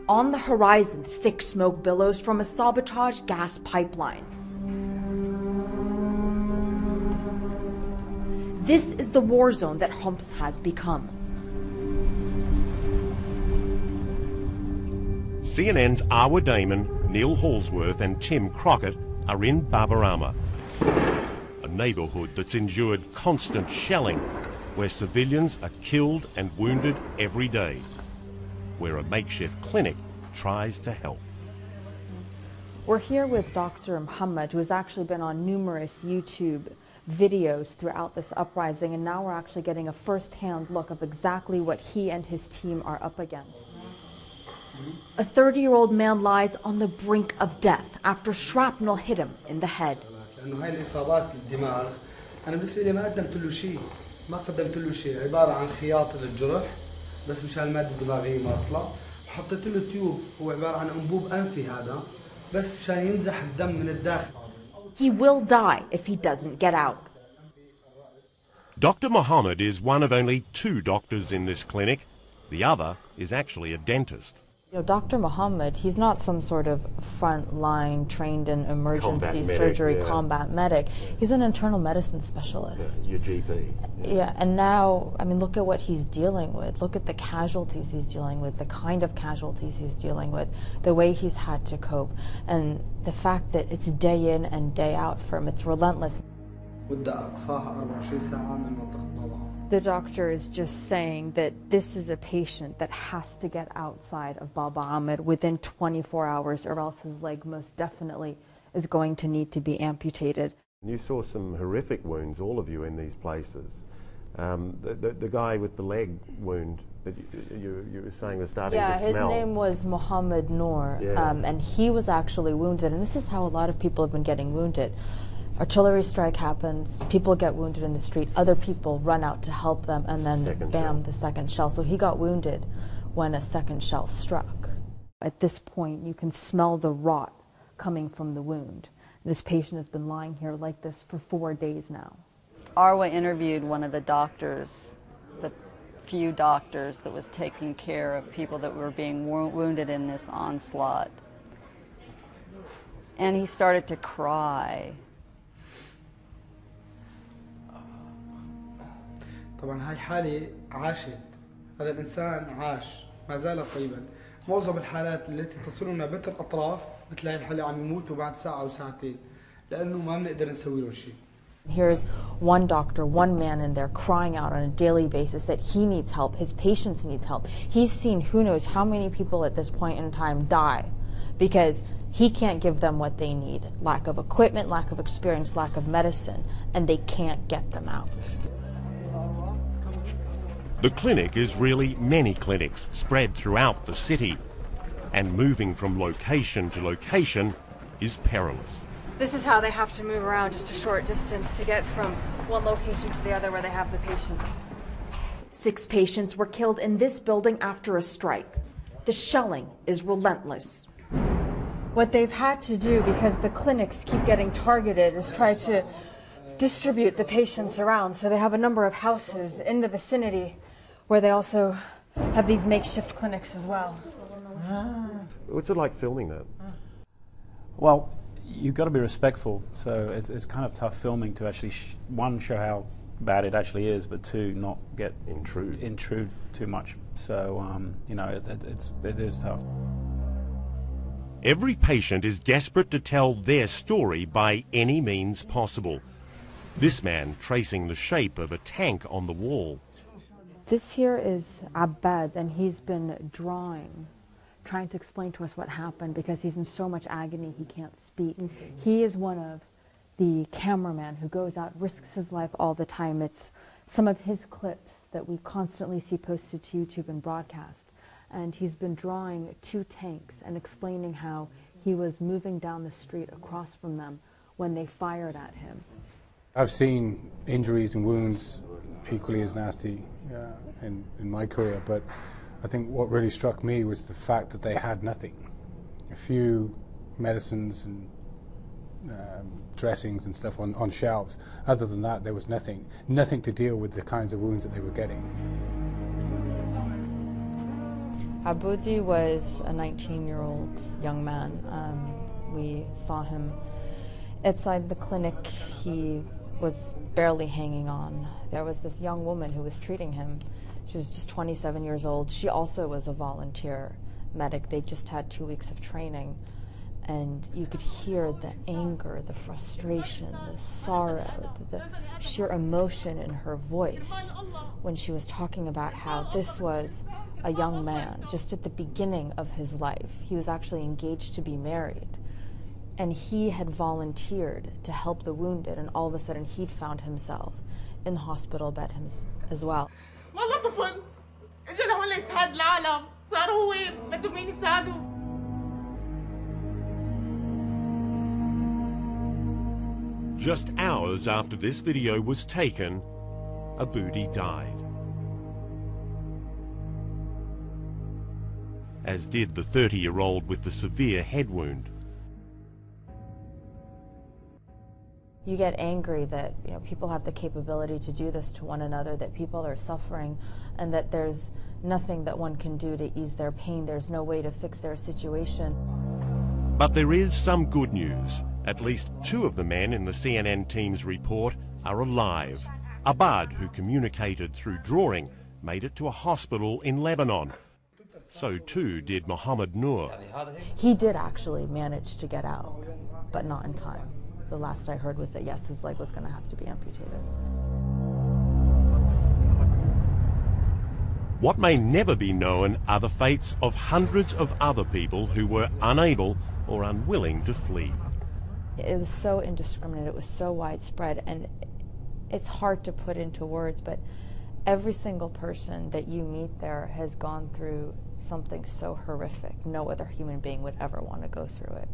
On the horizon, thick smoke billows from a sabotaged gas pipeline. This is the war zone that Homs has become. CNN's Arwa Damon, Neil Hallsworth and Tim Crockett are in Babarama, a neighbourhood that's endured constant shelling, where civilians are killed and wounded every day, where a makeshift clinic tries to help. We're here with Dr. Muhammad, who has actually been on numerous YouTube videos throughout this uprising, and now we're actually getting a first-hand look of exactly what he and his team are up against. A 30-year-old man lies on the brink of death after shrapnel hit him in the head. لأنه هاي الإصابات الدماغ أنا بالنسبة لي ما قدمت له شيء، ما قدمت له شيء، عبارة عن خياطة للجرح بس مشان المادة الدماغية ما تطلع، وحطيت له تيوب هو عبارة عن أنبوب أنفي هذا بس مشان ينزح الدم من الداخل. He will die if he doesn't get out. Dr. Mohammed is one of only 2 doctors in this clinic. The other is actually a dentist. You know, Dr. Muhammad, he's not some sort of front-line trained in emergency surgery combat medic. He's an internal medicine specialist. Your GP. Yeah, and now, I mean, look at what he's dealing with. Look at the casualties he's dealing with, the kind of casualties he's dealing with, the way he's had to cope, and the fact that it's day in and day out for him. It's relentless. The doctor is just saying that this is a patient that has to get outside of Baba Ahmed within 24 hours, or else his leg most definitely is going to need to be amputated. You saw some horrific wounds, all of you, in these places. The guy with the leg wound that you were saying was starting to smell. Yeah, his name was Mohammed Noor, and he was actually wounded, and this is how a lot of people have been getting wounded. Artillery strike happens, people get wounded in the street, other people run out to help them, and then the second shell. So he got wounded when a second shell struck. At this point, you can smell the rot coming from the wound. This patient has been lying here like this for 4 days now. Arwa interviewed one of the doctors, the few doctors that was taking care of people that were being wounded in this onslaught. And he started to cry. طبعا هاي حالة عاشت، هذا الإنسان عاش ما زال طيبا. معظم الحالات التي تصلنا بتر أطراف بتلاقي الحالة عم يموتوا بعد ساعة أو ساعتين لأنه ما بنقدر نسوي له شيء. Here's one doctor, one man in there crying out on a daily basis that he needs help, his patients needs help. He's seen who knows how many people at this point in time die because he can't give them what they need. Lack of equipment, lack of experience, lack of medicine, and they can't get them out. The clinic is really many clinics spread throughout the city, and moving from location to location is perilous. This is how they have to move around just a short distance to get from one location to the other where they have the patient. 6 patients were killed in this building after a strike. The shelling is relentless. What they've had to do, because the clinics keep getting targeted, is try to distribute the patients around. So they have a number of houses in the vicinity where they also have these makeshift clinics as well. What's it like filming that? Well, you've got to be respectful, so it's kind of tough filming to actually, one, show how bad it actually is, but 2, not get intrude too much. So, you know, it is tough. Every patient is desperate to tell their story by any means possible. This man tracing the shape of a tank on the wall. This here is Abbad, and he's been drawing, trying to explain to us what happened because he's in so much agony he can't speak. He is one of the cameramen who goes out, risks his life all the time. It's some of his clips that we constantly see posted to YouTube and broadcast. And he's been drawing 2 tanks and explaining how he was moving down the street across from them when they fired at him. I've seen injuries and wounds equally as nasty in my career, but I think what really struck me was the fact that they had nothing. A few medicines and dressings and stuff on shelves. Other than that, there was nothing to deal with the kinds of wounds that they were getting. Aboudi was a 19-year-old young man. We saw him outside the clinic. He was barely hanging on. There was this young woman who was treating him. She was just 27 years old. She also was a volunteer medic. They just had 2 weeks of training. And you could hear the anger, the frustration, the sorrow, the sheer emotion in her voice when she was talking about how this was a young man just at the beginning of his life. He was actually engaged to be married. And he had volunteered to help the wounded, and all of a sudden he'd found himself in the hospital bed as well. Just hours after this video was taken, Aboudi died. As did the 30-year-old with the severe head wound. You get angry that people have the capability to do this to one another, that people are suffering, and that there's nothing that one can do to ease their pain. There's no way to fix their situation. But there is some good news. At least 2 of the men in the CNN team's report are alive. Abad, who communicated through drawing, made it to a hospital in Lebanon. So too did Mohammed Noor. He did actually manage to get out, but not in time. The last I heard was that, yes, his leg was going to have to be amputated. What may never be known are the fates of hundreds of other people who were unable or unwilling to flee. It was so indiscriminate, it was so widespread, and it's hard to put into words, but every single person that you meet there has gone through something so horrific. No other human being would ever want to go through it.